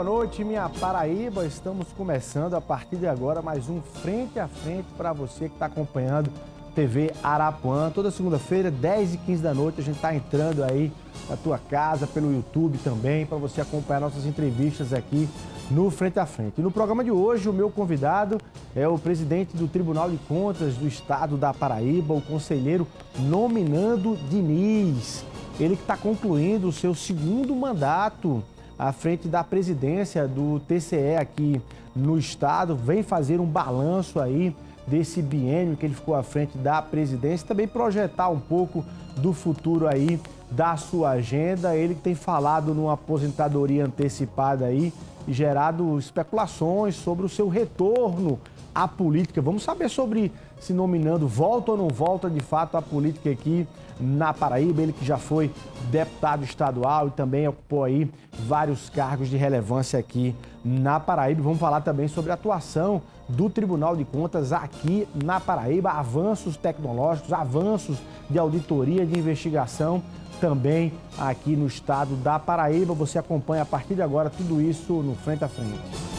boa noite, minha Paraíba. Estamos começando a partir de agora mais um Frente a Frente para você que está acompanhando TV Arapuã. Toda segunda-feira, 10h15 da noite, a gente está entrando aí na tua casa, pelo YouTube também, para você acompanhar nossas entrevistas aqui no Frente a Frente. E no programa de hoje, o meu convidado é o presidente do Tribunal de Contas do Estado da Paraíba, o conselheiro Nominando Diniz. Ele que está concluindo o seu segundo mandato à frente da presidência do TCE aqui no estado, vem fazer um balanço aí desse biênio que ele ficou à frente da presidência, também projetar um pouco do futuro aí da sua agenda. Ele que tem falado numa aposentadoria antecipada aí e gerado especulações sobre o seu retorno à política. Vamos saber sobre se Nominando volta ou não volta de fato à política aqui na Paraíba. Ele que já foi deputado estadual e também ocupou aí vários cargos de relevância aqui na Paraíba. Vamos falar também sobre a atuação do Tribunal de Contas aqui na Paraíba, avanços tecnológicos, avanços de auditoria, de investigação também aqui no estado da Paraíba. Você acompanha a partir de agora tudo isso no Frente a Frente.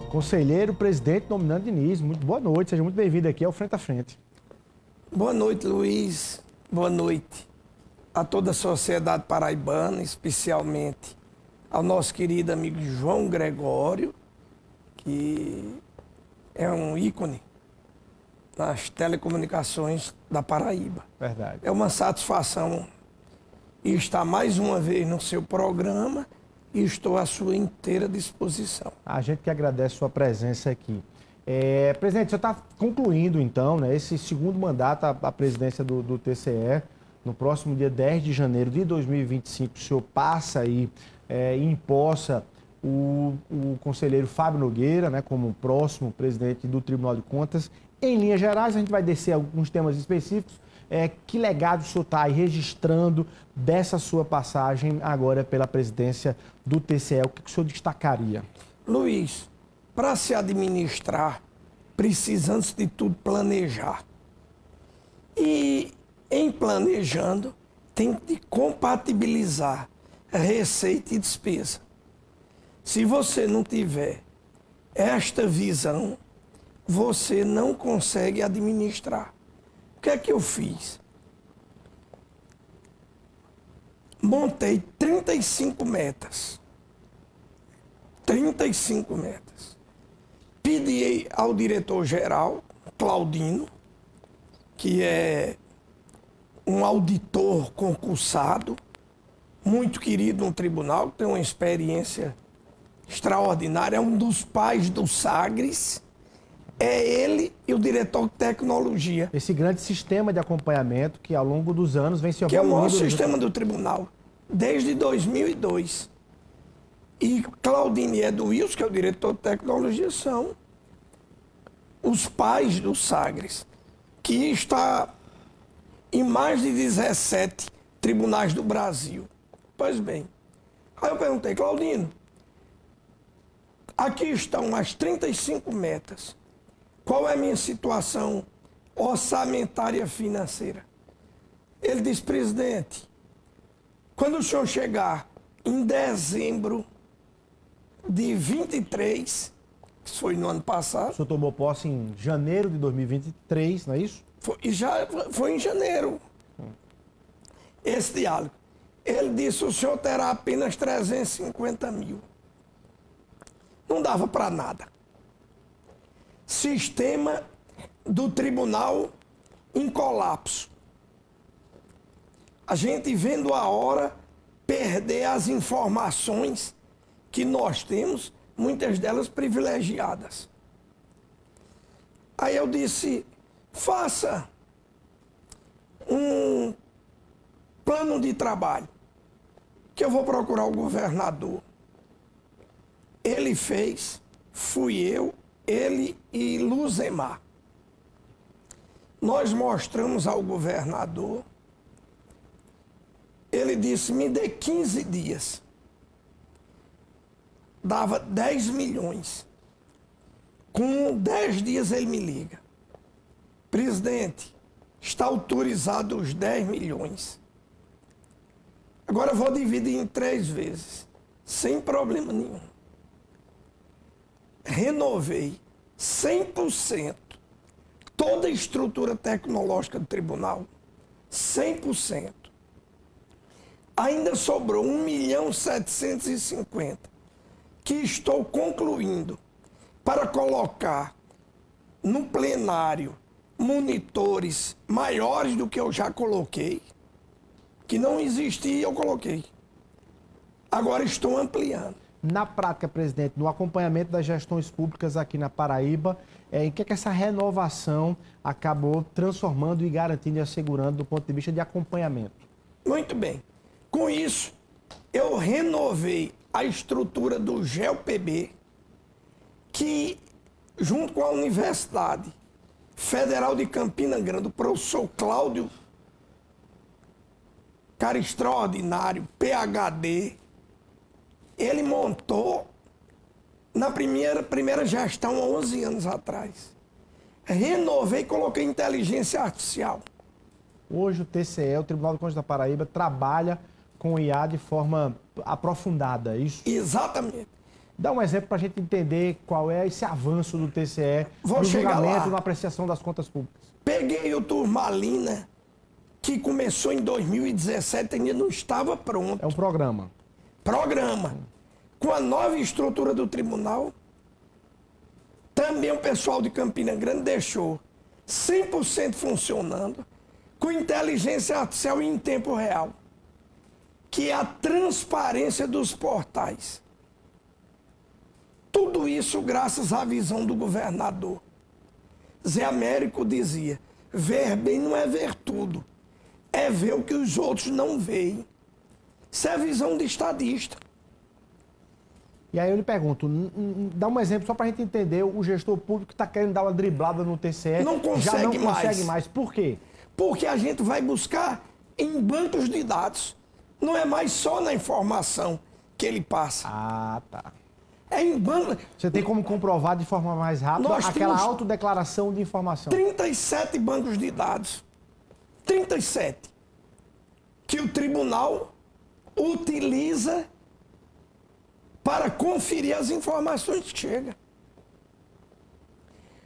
Conselheiro, presidente Nominando Diniz, muito boa noite, seja muito bem-vindo aqui ao Frente a Frente. Boa noite, Luiz. Boa noite a toda a sociedade paraibana, especialmente ao nosso querido amigo João Gregório, que é um ícone nas telecomunicações da Paraíba. Verdade. É uma satisfação estar mais uma vez no seu programa e estou à sua inteira disposição. A gente que agradece a sua presença aqui. Presidente, você está concluindo, então, né, esse segundo mandato à presidência do TCE. No próximo dia 10 de janeiro de 2025, o senhor passa aí e empossa o conselheiro Fábio Nogueira, né, como próximo presidente do Tribunal de Contas. Em linhas gerais, a gente vai descer alguns temas específicos. Que legado o senhor está aí registrando dessa sua passagem agora pela presidência do TCE? O que o senhor destacaria? Luiz, para se administrar, precisa, antes de tudo, planejar. E, em planejando, tem que compatibilizar receita e despesa. Se você não tiver esta visão, você não consegue administrar. O que é que eu fiz? Montei 35 metas. 35 metas. Pedi ao diretor-geral, Claudino, que é um auditor concursado, muito querido no tribunal, tem uma experiência extraordinária, é um dos pais do Sagres. É ele e o diretor de tecnologia. Esse grande sistema de acompanhamento que ao longo dos anos vem se evoluindo. Que é o maior sistema do tribunal, desde 2002. E Claudino e Edu Wilson, que é o diretor de tecnologia, são os pais do Sagres, que está em mais de 17 tribunais do Brasil. Pois bem, aí eu perguntei, Claudino, aqui estão as 35 metas. Qual é a minha situação orçamentária financeira? Ele disse, presidente, quando o senhor chegar em dezembro de 23, que foi no ano passado... O senhor tomou posse em janeiro de 2023, não é isso? Foi em janeiro. Esse diálogo. Ele disse, o senhor terá apenas 350 mil. Não dava para nada. Sistema do tribunal em colapso. A gente vendo a hora perder as informações que nós temos, muitas delas privilegiadas. Aí eu disse, faça um plano de trabalho, que eu vou procurar o governador. Ele fez, fui eu, ele e Luzemar. Nós mostramos ao governador, ele disse, me dê 15 dias. dava 10 milhões. Com 10 dias ele me liga. Presidente, está autorizado os 10 milhões. Agora eu vou dividir em 3 vezes, sem problema nenhum. Renovei 100% toda a estrutura tecnológica do tribunal, 100%. Ainda sobrou 1.750.000, que estou concluindo para colocar no plenário monitores maiores do que eu já coloquei, que não existia, eu coloquei. Agora estou ampliando. Na prática, presidente, no acompanhamento das gestões públicas aqui na Paraíba, em que essa renovação acabou transformando e garantindo e assegurando do ponto de vista de acompanhamento? Muito bem. Com isso, eu renovei a estrutura do GELPB, que, junto com a Universidade Federal de Campina Grande, o professor Cláudio, cara extraordinário, PhD, ele montou na primeira gestão, há 11 anos atrás. Renovei e coloquei inteligência artificial. Hoje o TCE, o Tribunal de Contas da Paraíba, trabalha com o IA de forma aprofundada, isso? Exatamente. Dá um exemplo para a gente entender qual é esse avanço do TCE no julgamento, na apreciação das contas públicas. Peguei o Turmalina, que começou em 2017, ainda não estava pronto. É um programa. Com a nova estrutura do tribunal, também o pessoal de Campina Grande deixou 100% funcionando, com inteligência artificial em tempo real, que é a transparência dos portais. Tudo isso graças à visão do governador. Zé Américo dizia, ver bem não é ver tudo, é ver o que os outros não veem. Isso é visão de estadista. E aí eu lhe pergunto, dá um exemplo só para a gente entender o gestor público que está querendo dar uma driblada no TCE. Não consegue já não mais. consegue mais. Por quê? Porque a gente vai buscar em bancos de dados. Não é mais só na informação que ele passa. Ah, tá. É em banco. Você tem como comprovar de forma mais rápida aquela autodeclaração de informação. 37 bancos de dados. 37. Que o tribunal utiliza para conferir as informações que chegam.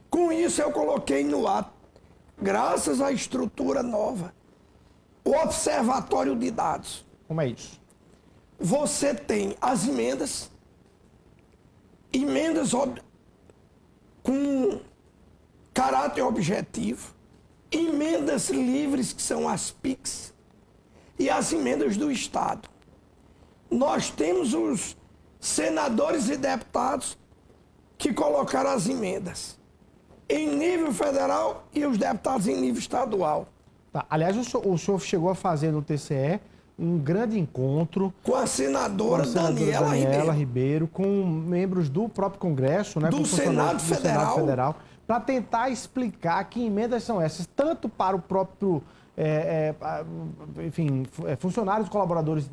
Com isso eu coloquei no ato, graças à estrutura nova, o observatório de dados. Como é isso? Você tem as emendas com caráter objetivo, emendas livres, que são as PICs, e as emendas do Estado. Nós temos os senadores e deputados que colocaram as emendas em nível federal e os deputados em nível estadual. Tá. Aliás, o senhor chegou a fazer no TCE um grande encontro com a senadora Daniela Ribeiro, com membros do próprio Congresso, né, do Senado Federal, para tentar explicar que emendas são essas, tanto para o próprio funcionários, colaboradores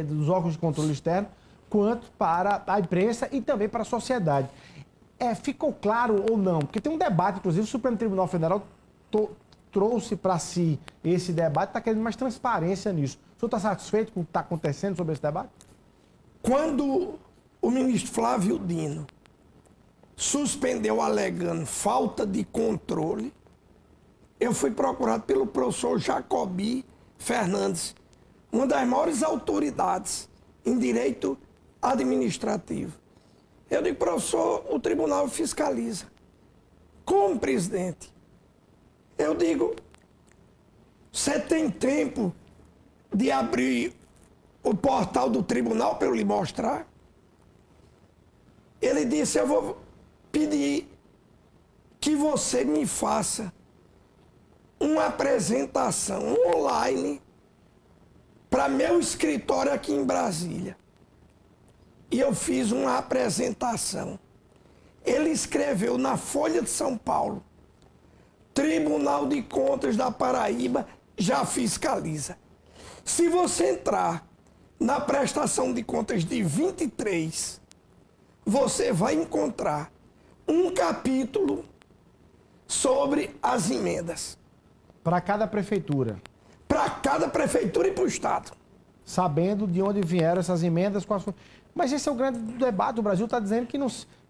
dos órgãos de controle externo, quanto para a imprensa e também para a sociedade. Ficou claro ou não? Porque tem um debate, inclusive o Supremo Tribunal Federal trouxe para si esse debate, está querendo mais transparência nisso. O senhor está satisfeito com o que está acontecendo sobre esse debate? Quando o ministro Flávio Dino suspendeu alegando falta de controle, eu fui procurado pelo professor Jacobi Fernandes, uma das maiores autoridades em direito administrativo. Eu digo, professor, o tribunal fiscaliza. Como, presidente? Eu digo, você tem tempo de abrir o portal do tribunal para eu lhe mostrar? Ele disse, eu vou pedir que você me faça uma apresentação online para meu escritório aqui em Brasília. E eu fiz uma apresentação. Ele escreveu na Folha de São Paulo, Tribunal de Contas da Paraíba já fiscaliza. Se você entrar na prestação de contas de 23 você vai encontrar um capítulo sobre as emendas. Para cada prefeitura. Para cada prefeitura e para o Estado. Sabendo de onde vieram essas emendas. Mas esse é o grande debate. O Brasil está dizendo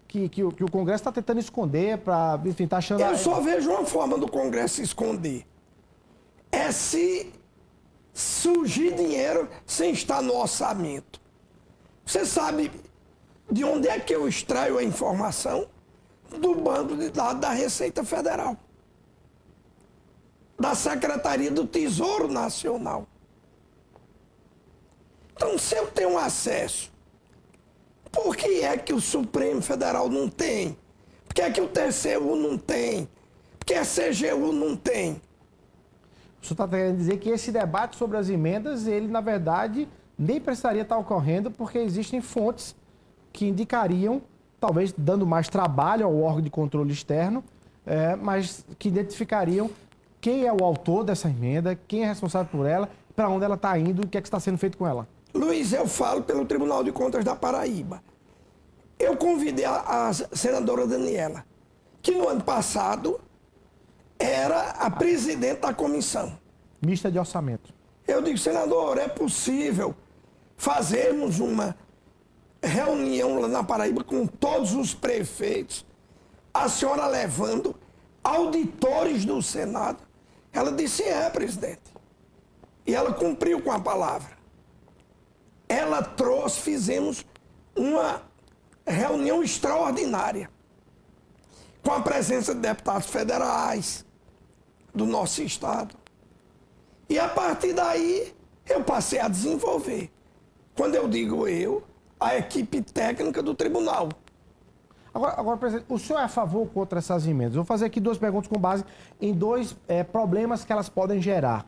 que o Congresso está tentando esconder, para, enfim, está achando... Eu só vejo uma forma do Congresso esconder. É se surgir dinheiro sem estar no orçamento. Você sabe de onde é que eu extraio a informação? Do banco de dados da Receita Federal. Da Secretaria do Tesouro Nacional. Então, se eu tenho acesso, por que é que o Supremo Federal não tem? Por que é que o TCU não tem? Por que a CGU não tem? O senhor está querendo dizer que esse debate sobre as emendas, ele, na verdade, nem precisaria estar ocorrendo, porque existem fontes que indicariam, talvez dando mais trabalho ao órgão de controle externo, mas que identificariam quem é o autor dessa emenda, quem é responsável por ela, para onde ela está indo e o que é que está sendo feito com ela. Luiz, eu falo pelo Tribunal de Contas da Paraíba. Eu convidei a senadora Daniela, que no ano passado era a presidente da comissão. Mista de orçamento. Eu digo, senador, é possível fazermos uma reunião lá na Paraíba com todos os prefeitos, a senhora levando auditores do Senado? Ela disse, presidente. E ela cumpriu com a palavra. Ela trouxe, fizemos uma reunião extraordinária, com a presença de deputados federais do nosso estado. E a partir daí, eu passei a desenvolver. Quando eu digo a equipe técnica do tribunal. Agora, presidente, o senhor é a favor ou contra essas emendas? Vou fazer aqui duas perguntas com base em dois problemas que elas podem gerar.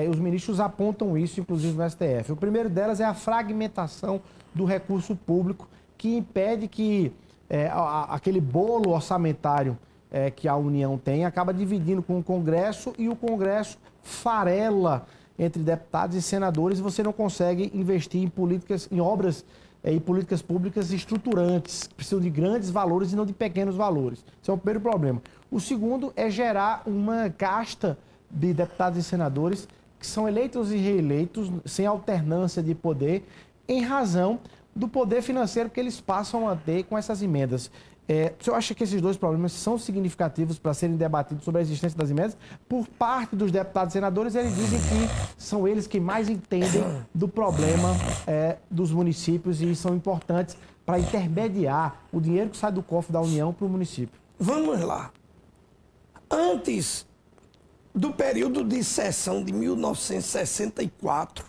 Os ministros apontam isso, inclusive no STF. O primeiro delas é a fragmentação do recurso público, que impede que aquele bolo orçamentário que a União tem acaba dividindo com o Congresso, e o Congresso farela entre deputados e senadores, e você não consegue investir em obras e políticas públicas estruturantes, que precisam de grandes valores e não de pequenos valores. Esse é o primeiro problema. O segundo é gerar uma casta de deputados e senadores que são eleitos e reeleitos sem alternância de poder, em razão do poder financeiro que eles passam a ter com essas emendas. O senhor acha que esses dois problemas são significativos para serem debatidos sobre a existência das emendas? Por parte dos deputados e senadores, eles dizem que são eles que mais entendem do problema dos municípios e são importantes para intermediar o dinheiro que sai do cofre da União para o município. Vamos lá. Antes do período de sessão de 1964,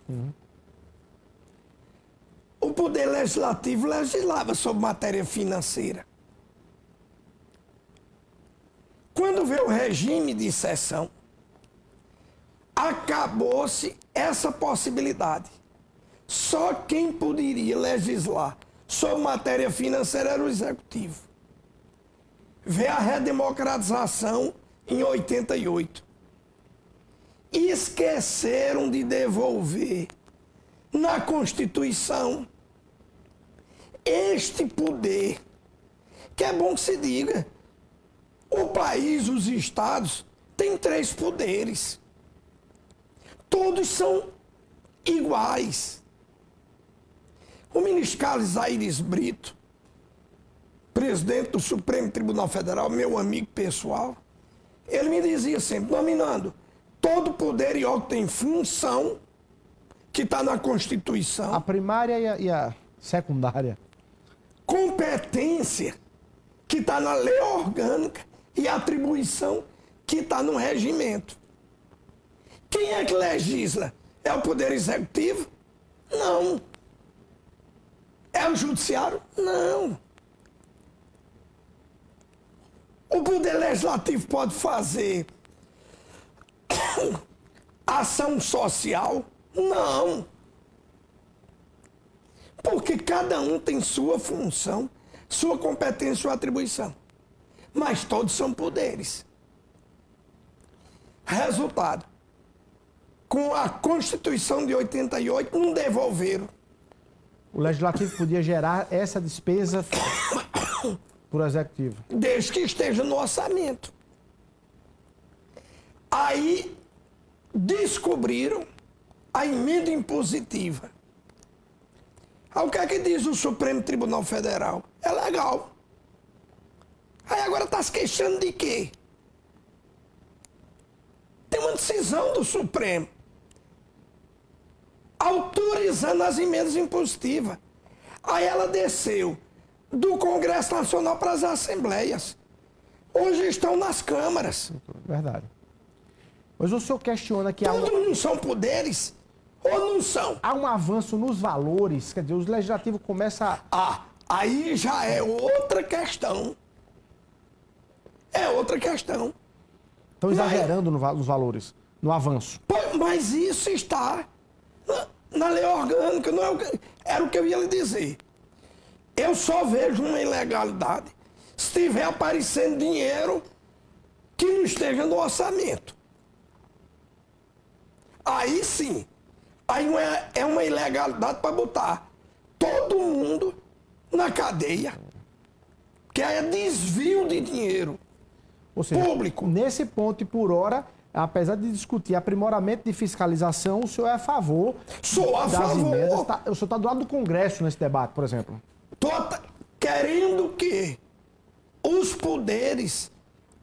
o Poder Legislativo legislava sobre matéria financeira. Quando veio o regime de sessão, acabou-se essa possibilidade. Só quem poderia legislar sobre matéria financeira era o Executivo. Veio a redemocratização em 88. Esqueceram de devolver na Constituição este poder, que é bom que se diga. O país, os estados, têm 3 poderes. Todos são iguais. O ministro Carlos Aires Brito, presidente do Supremo Tribunal Federal, meu amigo pessoal, ele me dizia sempre, dominando, todo poder e órgão tem função que está na Constituição. A primária e a secundária. Competência que está na lei orgânica e atribuição que está no regimento. Quem é que legisla? É o Poder Executivo? Não. É o Judiciário? Não. O Poder Legislativo pode fazer ação social? Não. Porque cada um tem sua função, sua competência, sua atribuição. Mas todos são poderes. Resultado. Com a Constituição de 88, não devolveram O Legislativo podia gerar essa despesa por Executivo. Desde que esteja no orçamento. Aí descobriram a emenda impositiva. Aí o que é que diz o Supremo Tribunal Federal? É legal. Aí agora está se queixando de quê? Tem uma decisão do Supremo autorizando as emendas impositivas. Aí ela desceu do Congresso Nacional para as Assembleias. Hoje estão nas câmaras. Verdade. Mas o senhor questiona que Todos não são poderes ou não são? há um avanço nos valores, quer dizer, o Legislativo começa a... Aí já é outra questão. É outra questão. Estão exagerando nos valores, no avanço. Mas isso está na lei orgânica, não é era o que eu ia lhe dizer. Eu só vejo uma ilegalidade se estiver aparecendo dinheiro que não esteja no orçamento. Aí sim, aí é uma ilegalidade para botar todo mundo na cadeia, que é desvio de dinheiro. Ou seja, público. Nesse ponto e por hora, apesar de discutir aprimoramento de fiscalização, o senhor é a favor Sou a das favor. emendas. O senhor está do lado do Congresso nesse debate, por exemplo. Estou querendo que os poderes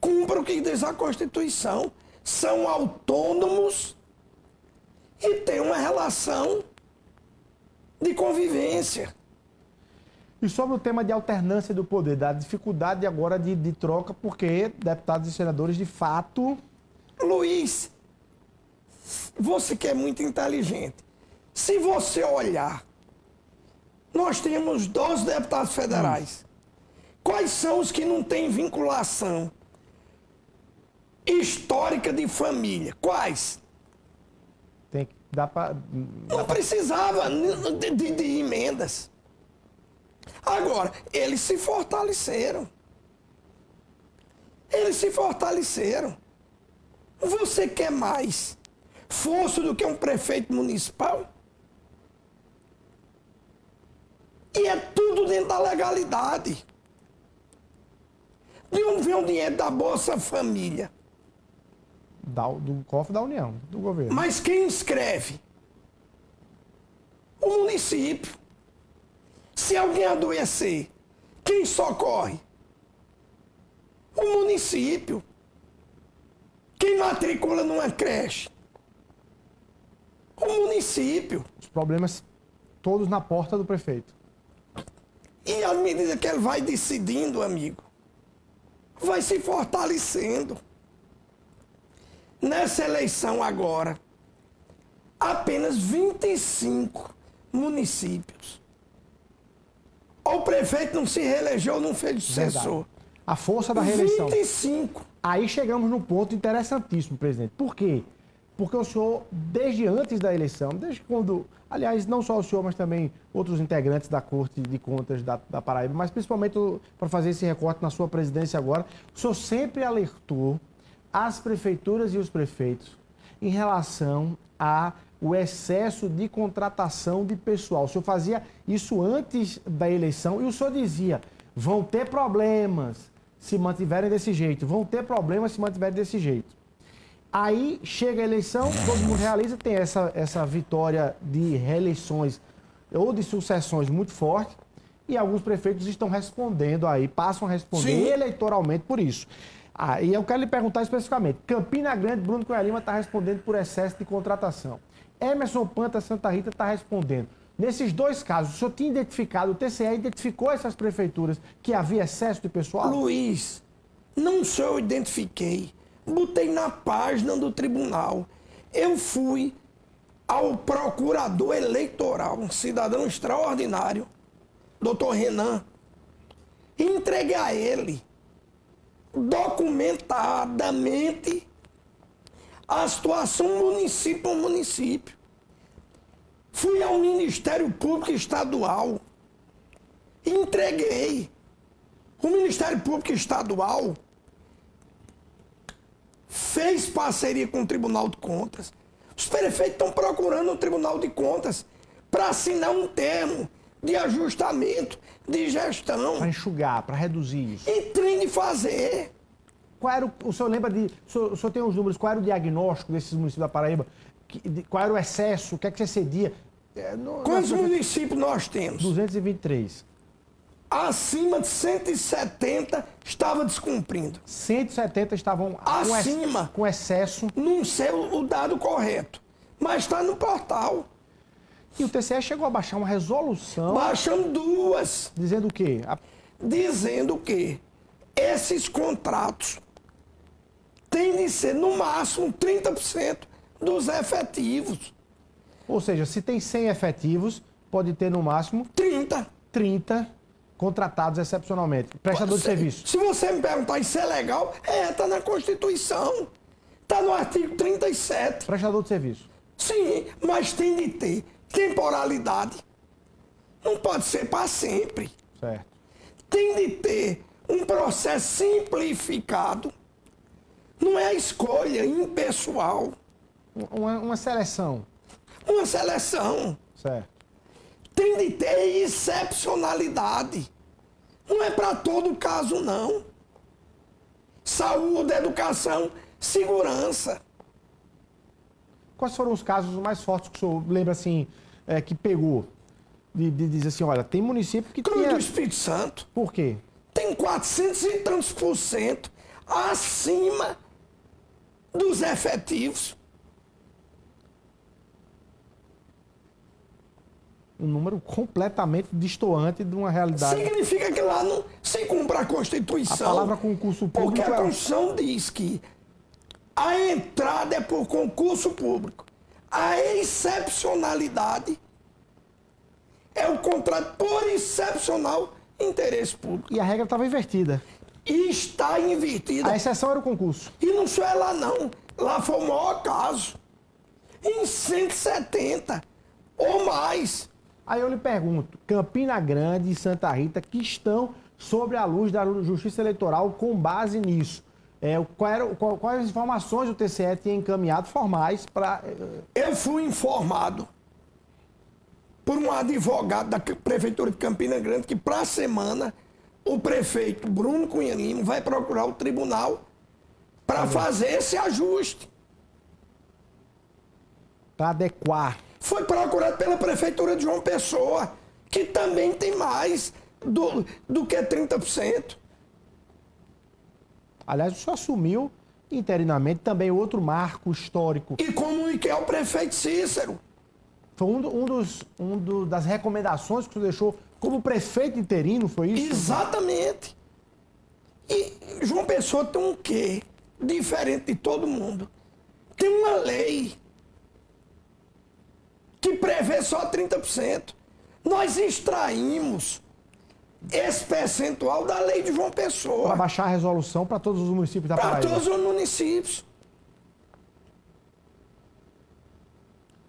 cumpram o que diz a Constituição. São autônomos e têm uma relação de convivência. E sobre o tema de alternância do poder, da dificuldade agora de troca, porque deputados e senadores, de fato... Luiz, você que é muito inteligente, se você olhar, nós temos 12 deputados federais. Quais são os que não têm vinculação histórica de família? Quais? Tem que dar para... Não precisava de emendas. Agora, eles se fortaleceram. Eles se fortaleceram. Você quer mais força do que um prefeito municipal? E é tudo dentro da legalidade. De onde vem o dinheiro da Bolsa Família? Do cofre da União, do governo. Mas quem escreve? O município. Se alguém adoecer, quem socorre? O município. Quem matricula numa creche? O município. Os problemas todos na porta do prefeito. E à medida que ele vai decidindo, amigo, vai se fortalecendo. Nessa eleição agora, apenas 25 municípios. O prefeito não se reelegeu, não fez sucessor. A força da reeleição. 25. Aí chegamos num ponto interessantíssimo, presidente. Por quê? Porque o senhor, desde antes da eleição, desde quando, aliás, não só o senhor, mas também outros integrantes da Corte de Contas da Paraíba, mas principalmente para fazer esse recorte na sua presidência agora, o senhor sempre alertou as prefeituras e os prefeitos em relação ao excesso de contratação de pessoal. O senhor fazia isso antes da eleição e o senhor dizia, vão ter problemas se mantiverem desse jeito, vão ter problemas se mantiverem desse jeito. Aí chega a eleição, todo mundo realiza, tem essa vitória de reeleições ou de sucessões muito forte, e alguns prefeitos estão respondendo aí, passam a responder Sim. eleitoralmente por isso. E eu quero lhe perguntar especificamente, Campina Grande, Bruno Cunha Lima está respondendo por excesso de contratação. Emerson Panta, Santa Rita está respondendo. Nesses dois casos, o senhor tinha identificado, o TCE identificou essas prefeituras que havia excesso de pessoal? Luiz, não só eu identifiquei, botei na página do tribunal. Eu fui ao procurador eleitoral, um cidadão extraordinário, doutor Renan, e entreguei a ele documentadamente a situação município por município. Fui ao Ministério Público Estadual e entreguei. O Ministério Público Estadual fez parceria com o Tribunal de Contas. Os prefeitos estão procurando o Tribunal de Contas para assinar um termo de ajustamento, de gestão. Para enxugar, para reduzir isso. E tem de fazer. Qual era o senhor lembra de... O senhor tem os números, qual era o diagnóstico desses municípios da Paraíba? Qual era o excesso? O que é que você cedia? Quantos municípios nós temos? 223. Acima de 170 estava descumprindo. 170 estavam acima, com excesso. Não sei o dado correto, mas está no portal. E o TCE chegou a baixar uma resolução... Baixamos duas. Dizendo o quê? Dizendo que esses contratos têm de ser, no máximo, 30% dos efetivos. Ou seja, se tem 100 efetivos, pode ter, no máximo... 30 contratados excepcionalmente. Prestador de serviço. Se você me perguntar isso é legal, está na Constituição. Está no artigo 37. Prestador de serviço. Sim, mas tem de ter temporalidade. Não pode ser para sempre. Certo. Tem de ter um processo simplificado. Não é a escolha impessoal. Uma seleção. Uma seleção. Certo. Tem de ter excepcionalidade. Não é para todo caso, não. Saúde, educação, segurança. Quais foram os casos mais fortes que o senhor lembra, assim, que pegou? De dizer assim, olha, tem município que Cruz tinha... do Espírito Santo. Por quê? Tem 400 e tantos % acima dos efetivos. Um número completamente destoante de uma realidade. Significa que lá não se cumpre a Constituição. A palavra concurso público... Porque a Constituição diz que a entrada é por concurso público. A excepcionalidade é o contrato por excepcional interesse público. E a regra estava invertida. E está invertida. A exceção era o concurso. E não só é lá, não. Lá foi o maior caso. Em 170 ou mais. Aí eu lhe pergunto, Campina Grande e Santa Rita, que estão sobre a luz da Justiça Eleitoral com base nisso, quais as informações o TCE tinha encaminhado formais para... Eu fui informado por um advogado da Prefeitura de Campina Grande que, para a semana, o prefeito Bruno Cunha Lima vai procurar o tribunal para fazer esse ajuste. Para adequar. Foi procurado pela Prefeitura de João Pessoa, que também tem mais do que 30%. Aliás, o senhor assumiu interinamente também outro marco histórico. E como que é o prefeito Cícero. Foi das recomendações que o senhor deixou como prefeito interino, foi isso? Exatamente. E João Pessoa tem um quê? Diferente de todo mundo. Tem uma lei que prevê só 30%. Nós extraímos esse percentual da lei de João Pessoa. Para baixar a resolução para todos os municípios da Paraíba. Para todos os municípios.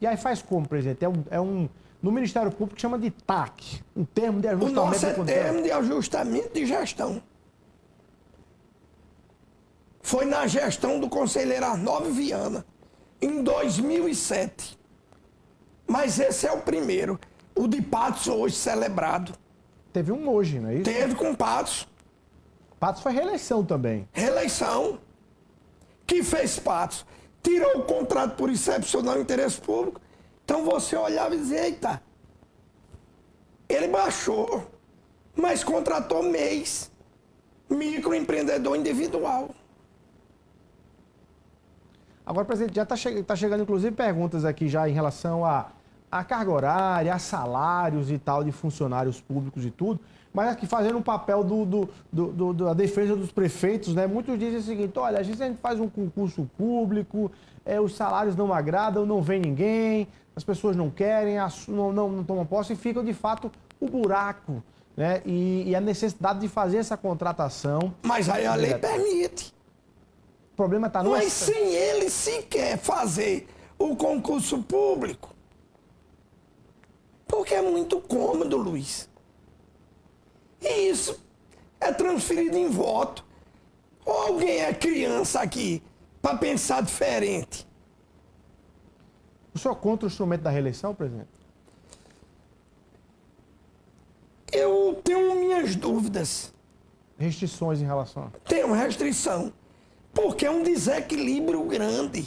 E aí faz como, presidente? No Ministério Público chama de TAC, um termo de ajustamento. O nosso é termo de ajustamento de gestão. Foi na gestão do conselheiro Arnaldo Viana, em 2007. Mas esse é o primeiro. O de Patos hoje celebrado. Teve um hoje, não é isso? Teve com Patos. Patos foi reeleição também. Reeleição. Que fez Patos? Tirou o contrato por excepcional interesse público. Então você olhava e dizia, eita, ele baixou, mas contratou mês. Microempreendedor individual. Agora, presidente, já está chegando, inclusive, perguntas aqui já em relação a carga horária, a salários e tal de funcionários públicos e tudo, mas aqui fazendo um papel da defesa dos prefeitos, né? Muitos dizem o seguinte, olha, às vezes a gente faz um concurso público, os salários não agradam, não vem ninguém, as pessoas não querem, não tomam posse e ficam, de fato, o buraco, né? E a necessidade de fazer essa contratação. Mas aí a lei permite. O problema está no... Mas sem ele sequer fazer o concurso público, porque é muito cômodo, Luiz. E isso é transferido em voto. Ou alguém é criança aqui para pensar diferente? O senhor é contra o instrumento da reeleição, presidente? minhas dúvidas. Restrições em relação? Tem uma restrição. Porque é um desequilíbrio grande.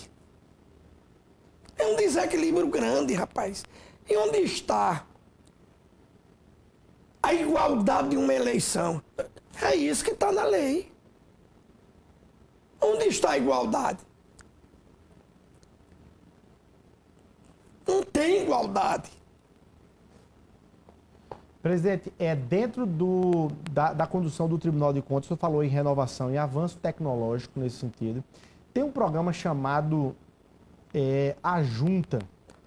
É um desequilíbrio grande, rapaz. E onde está a igualdade de uma eleição? É isso que está na lei. Onde está a igualdade? Não tem igualdade. Presidente, dentro da condução do Tribunal de Contas, o senhor falou em renovação e avanço tecnológico nesse sentido. Tem um programa chamado A Junta.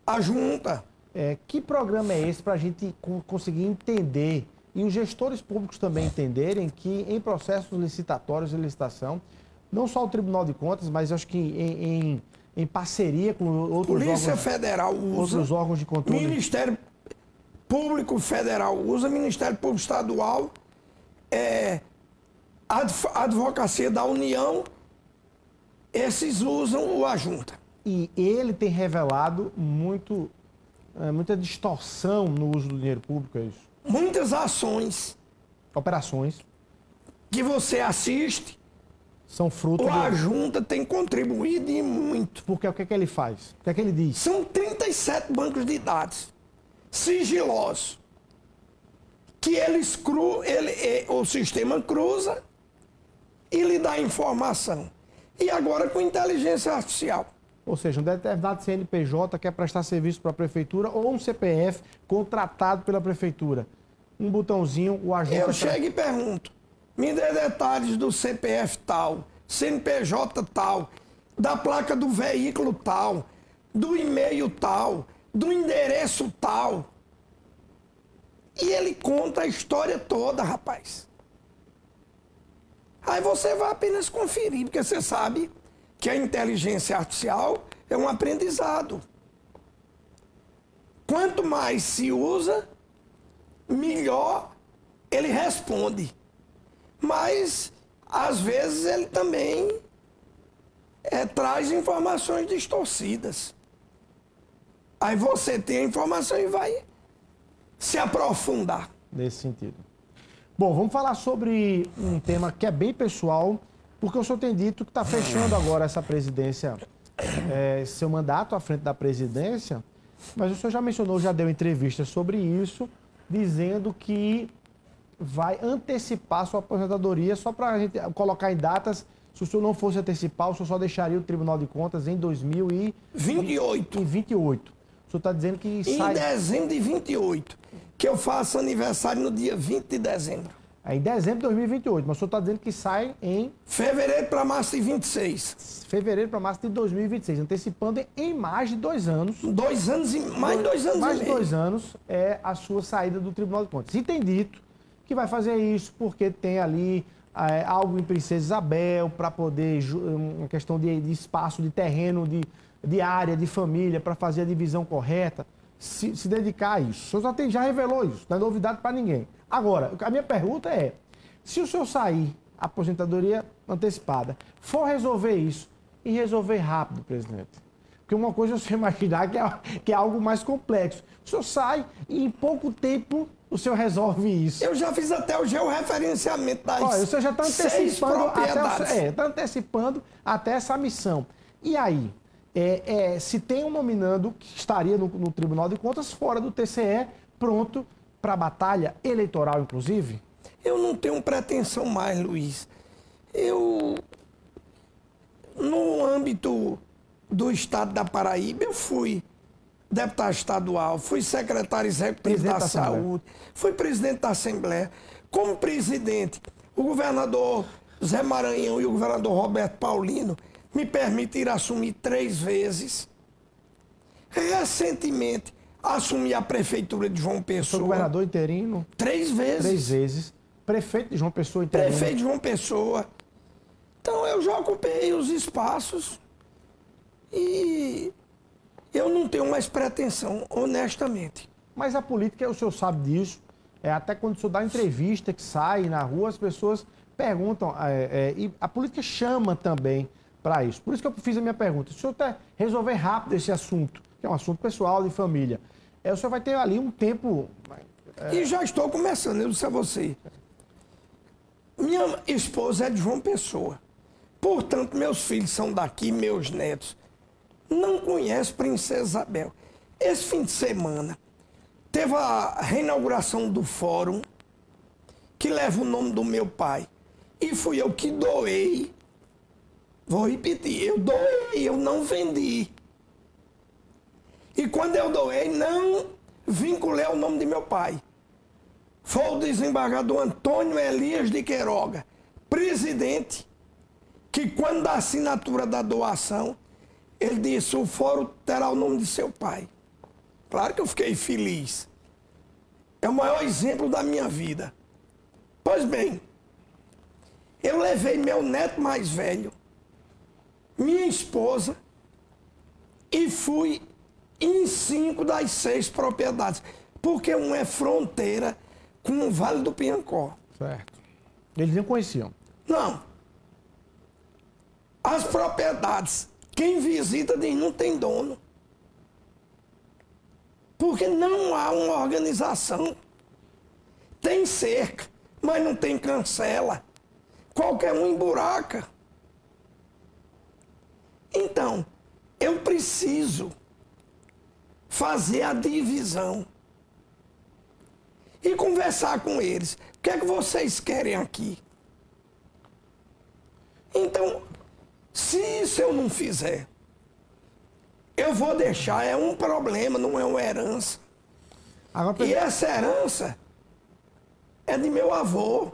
A Junta. Que programa é esse para a gente conseguir entender e os gestores públicos também entenderem que em processos licitatórios de licitação, não só o Tribunal de Contas, mas acho que em parceria com Polícia Federal usa, outros órgãos de controle. Ministério Público Federal usa, Ministério Público Estadual, a Advocacia da União, esses usam o A Junta. E ele tem revelado muita distorção no uso do dinheiro público, é isso? Muitas ações. Operações. Que você assiste. São fruto O A Junta tem contribuído e muito. Porque o que é que ele faz? O que é que ele diz? São 37 bancos de dados sigilosos. Que o sistema cruza e lhe dá informação. E agora com inteligência artificial. Ou seja, um determinado CNPJ quer prestar serviço para a prefeitura ou um CPF contratado pela prefeitura. Um botãozinho, o A Junta... Eu chego e pergunto, me dê detalhes do CPF tal, CNPJ tal, da placa do veículo tal, do e-mail tal, do endereço tal. E ele conta a história toda, rapaz. Aí você vai apenas conferir, porque você sabe que a inteligência artificial é um aprendizado. Quanto mais se usa, melhor ele responde. Mas, às vezes, ele também traz informações distorcidas. Aí você tem a informação e vai se aprofundar. Nesse sentido. Bom, vamos falar sobre um tema que é bem pessoal, porque o senhor tem dito que está fechando agora essa presidência, seu mandato à frente da presidência, mas o senhor já mencionou, já deu entrevista sobre isso, dizendo que vai antecipar sua aposentadoria, só para a gente colocar em datas. Se o senhor não fosse antecipar, o senhor só deixaria o Tribunal de Contas em 2028. Em 28. O senhor está dizendo que sai... Em dezembro de 28, que eu faço aniversário no dia 20 de dezembro. Em dezembro de 2028, mas o senhor está dizendo que sai em... Fevereiro para março de 26. Fevereiro para março de 2026, antecipando em mais de 2 anos. Mais 2 anos e mais de meio. 2 anos é a sua saída do Tribunal de Contas. E tem dito que vai fazer isso porque tem ali algo em Princesa Isabel para poder, uma questão de espaço, de terreno, de área, de família, para fazer a divisão correta, se dedicar a isso. O senhor já revelou isso, não é novidade para ninguém. Agora, a minha pergunta é, se o senhor sair, aposentadoria antecipada, for resolver isso, e resolver rápido, presidente, porque uma coisa é você imaginar que é algo mais complexo. O senhor sai e em pouco tempo o senhor resolve isso. Eu já fiz até o georreferenciamento das o senhor já está antecipando antecipando até essa missão. E aí, se tem um nominando que estaria no Tribunal de Contas fora do TCE, pronto para a batalha eleitoral, inclusive? Eu não tenho pretensão mais, Luiz. No âmbito do estado da Paraíba, eu fui deputado estadual, fui secretário executivo da Saúde, fui presidente da Assembleia. Como presidente, o governador Zé Maranhão e o governador Roberto Paulino me permitiram assumir 3 vezes. Recentemente, assumi a prefeitura de João Pessoa. Sou governador interino? 3 vezes. 3 vezes. Prefeito de João Pessoa interino. Prefeito de João Pessoa. Então, eu já ocupei os espaços e eu não tenho mais pretensão, honestamente. Mas a política, o senhor sabe disso, até quando o senhor dá entrevista, que sai na rua, as pessoas perguntam, e a política chama também para isso. Por isso que eu fiz a minha pergunta. Se o senhor resolver rápido esse assunto, que é um assunto pessoal, de família, o senhor vai ter ali um tempo... E já estou começando, eu disse a você. Minha esposa é de João Pessoa. Portanto, meus filhos são daqui, meus netos. Não conhecem Princesa Isabel. Esse fim de semana, teve a reinauguração do fórum, que leva o nome do meu pai. E fui eu que doei. Vou repetir, eu doei, eu não vendi. E quando eu doei, não vinculei o nome de meu pai. Foi o desembargador Antônio Elias de Queiroga, presidente, que quando da assinatura da doação, ele disse, o fórum terá o nome de seu pai. Claro que eu fiquei feliz. É o maior exemplo da minha vida. Pois bem, eu levei meu neto mais velho, minha esposa, e fui em 5 das 6 propriedades. Porque um é fronteira com o Vale do Piancó. Certo. Eles nem conheciam. Não. As propriedades, quem visita diz não tem dono. Porque não há uma organização. Tem cerca, mas não tem cancela. Qualquer um emburaca. Então, eu preciso fazer a divisão e conversar com eles. O que é que vocês querem aqui? Então, se isso eu não fizer, eu vou deixar, é um problema, não é uma herança. Agora, E essa herança é de meu avô.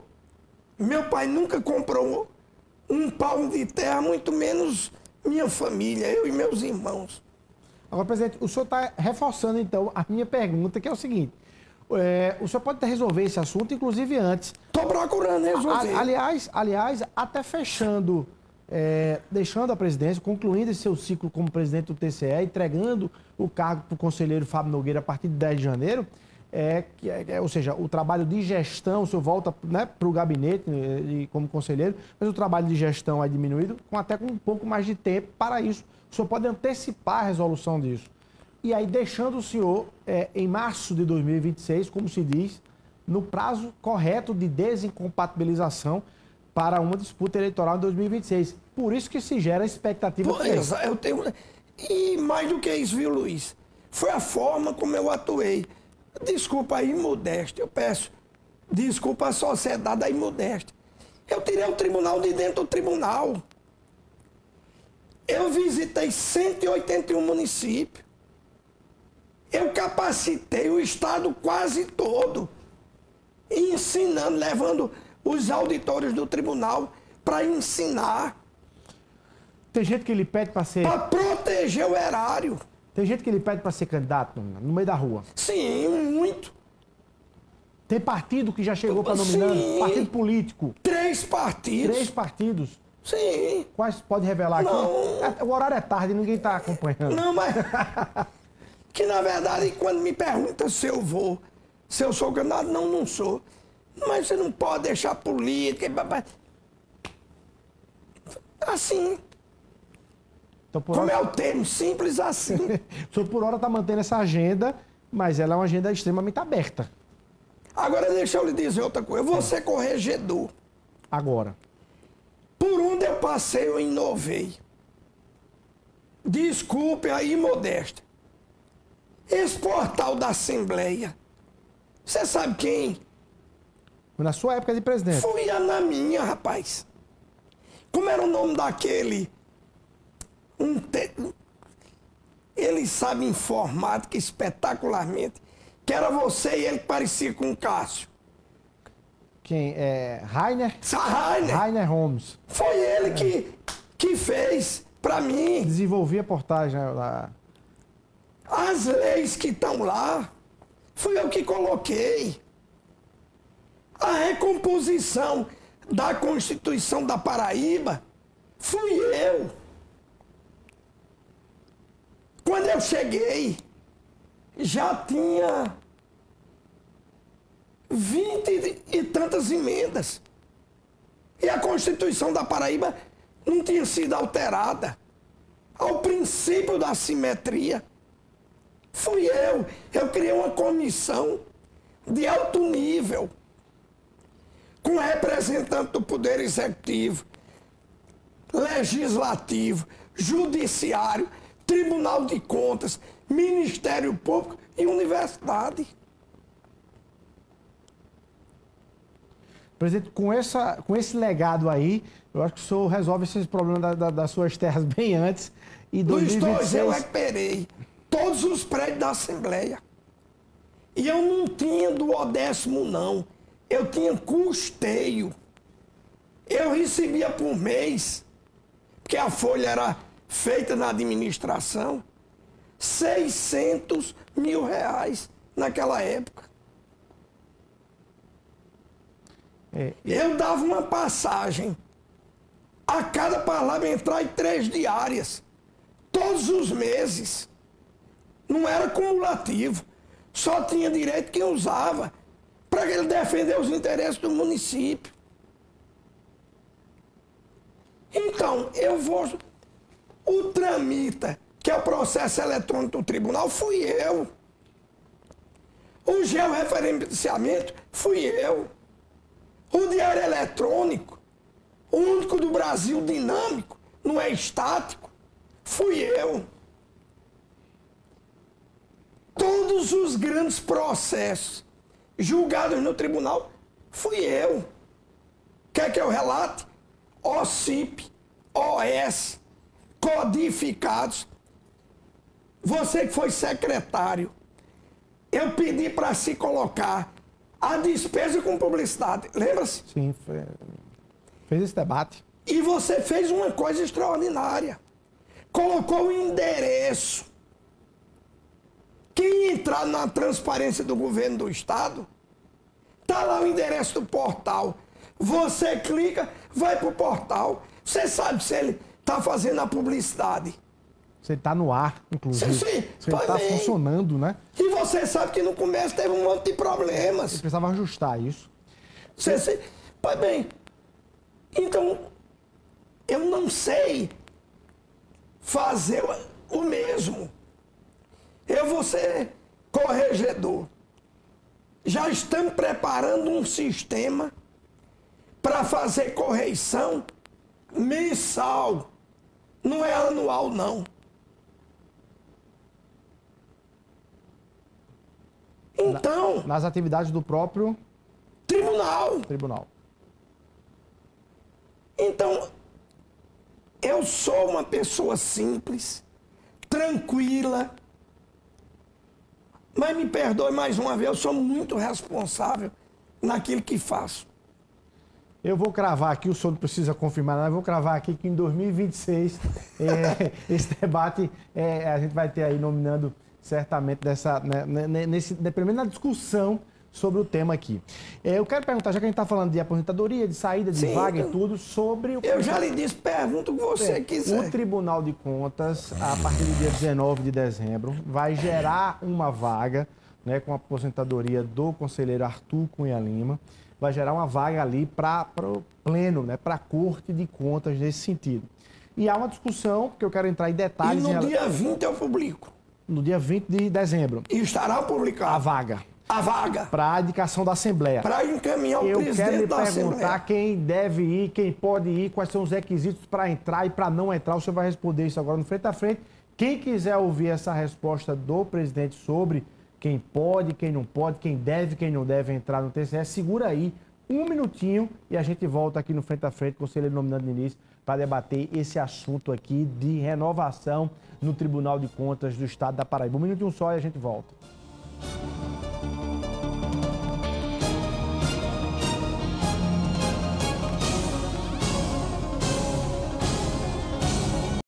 Meu pai nunca comprou um palmo de terra, muito menos minha família, eu e meus irmãos. Agora, presidente, o senhor está reforçando, então, a minha pergunta, que é o seguinte. O senhor pode resolver esse assunto, inclusive antes. Estou procurando resolver. Aliás, até fechando, deixando a presidência, concluindo esse seu ciclo como presidente do TCE, entregando o cargo para o conselheiro Fábio Nogueira a partir de 10 de janeiro, ou seja, o trabalho de gestão, o senhor volta, né, para o gabinete como conselheiro, mas o trabalho de gestão é diminuído, até com um pouco mais de tempo para isso. O senhor pode antecipar a resolução disso. E aí, deixando o senhor, em março de 2026, como se diz, no prazo correto de desincompatibilização para uma disputa eleitoral em 2026. Por isso que se gera a expectativa. Eu tenho... E mais do que isso, viu, Luiz? Foi a forma como eu atuei. Desculpa a imodéstia, eu peço. Desculpa a sociedade a imodéstia. Eu tirei o tribunal de dentro do tribunal. Eu visitei 181 municípios. Eu capacitei o estado quase todo, ensinando, levando os auditores do tribunal para ensinar. Tem gente que lhe pede para ser... Para proteger o erário. Tem gente que lhe pede para ser candidato no meio da rua. Sim, muito. Tem partido que já chegou para nominando? Sim. Partido político? 3 partidos. 3 partidos? Sim. Quais pode revelar aqui? Não. O horário é tarde, ninguém está acompanhando. Não, mas... que, na verdade, quando me perguntam se eu vou, se eu sou candidato, não sou. Mas você não pode deixar política... Assim. Então, Como é o termo? Simples assim. O senhor, por hora, está mantendo essa agenda, mas ela é uma agenda extremamente aberta. Agora, deixa eu lhe dizer outra coisa. Eu vou ser corregedor. Agora. Por onde eu passei, eu inovei. Desculpe a imodéstia. Esse portal da Assembleia, você sabe quem? Na sua época de presidente. Fui na minha, rapaz. Como era o nome daquele? Ele sabe informática espetacularmente. Que era você e ele que parecia com o Cássio. Quem? Rainer? Rainer Holmes. Foi ele que fez para mim. Desenvolvi a portagem lá. As leis que estão lá, fui eu que coloquei. A recomposição da Constituição da Paraíba, fui eu. Quando eu cheguei, já tinha 20 e tantas emendas. E a Constituição da Paraíba não tinha sido alterada. Ao princípio da simetria, fui eu. Eu criei uma comissão de alto nível. com representantes do Poder Executivo, Legislativo, Judiciário, Tribunal de Contas, Ministério Público e Universidade. Presidente, com esse legado aí, eu acho que o senhor resolve esses problemas das suas terras bem antes. E 2026... Dos dois eu recuperei todos os prédios da Assembleia. E eu não tinha duodécimo, não. Eu tinha custeio. Eu recebia por mês, porque a folha era feita na administração, 600 mil reais naquela época. Eu dava uma passagem a cada parlamentar em 3 diárias, todos os meses. Não era cumulativo. Só tinha direito quem usava, para ele defender os interesses do município. Então, o tramita, que é o processo eletrônico do tribunal, fui eu. O georreferenciamento, fui eu. O diário eletrônico, o único do Brasil dinâmico, não é estático, fui eu. Todos os grandes processos julgados no tribunal, fui eu. Quer que eu relate? OCIP, OS, codificados. Você que foi secretário, eu pedi para se colocar a despesa com publicidade. Lembra-se? Sim, fez esse debate. E você fez uma coisa extraordinária. Colocou o endereço. Quem entrar na transparência do governo do Estado, está lá o endereço do portal. Você clica, vai para o portal. Você sabe se ele está fazendo a publicidade. Você está no ar, inclusive. Sim, você está funcionando, né? E você sabe que no começo teve um monte de problemas. Você precisava ajustar isso. Pois bem, então, eu não sei fazer o mesmo. Eu vou ser corregedor. Já estamos preparando um sistema para fazer correção mensal. Não é anual, não. Então... Nas atividades do próprio... Tribunal. Então, eu sou uma pessoa simples, tranquila, mas me perdoe mais uma vez, eu sou muito responsável naquilo que faço. Eu vou cravar aqui, o senhor não precisa confirmar, mas eu vou cravar aqui que em 2026 esse debate a gente vai ter aí nominando certamente primeiro na discussão sobre o tema aqui. Eu quero perguntar, já que a gente está falando de aposentadoria, de saída, de vaga e tudo, sobre o... Eu já lhe disse, pergunta o que você quiser. O Tribunal de Contas, a partir do dia 19 de dezembro, vai gerar uma vaga, né, com a aposentadoria do conselheiro Arthur Cunha Lima, vai gerar uma vaga ali para o pleno, né, para a Corte de Contas nesse sentido. E há uma discussão, porque eu quero entrar em detalhes... E no dia 20 eu publico. No dia 20 de dezembro. E estará publicado. A vaga. A vaga. Para a indicação da Assembleia. Para encaminhar o presidente da Assembleia. Eu quero lhe perguntar quem deve ir, quem pode ir, quais são os requisitos para entrar e para não entrar. O senhor vai responder isso agora no frente a frente. Quem quiser ouvir essa resposta do presidente sobre quem pode, quem não pode, quem deve, quem não deve entrar no TCE, segura aí um minutinho e a gente volta aqui no frente a frente, conselheiro nominando no início, para debater esse assunto aqui de renovação no Tribunal de Contas do Estado da Paraíba. Um minutinho só e a gente volta.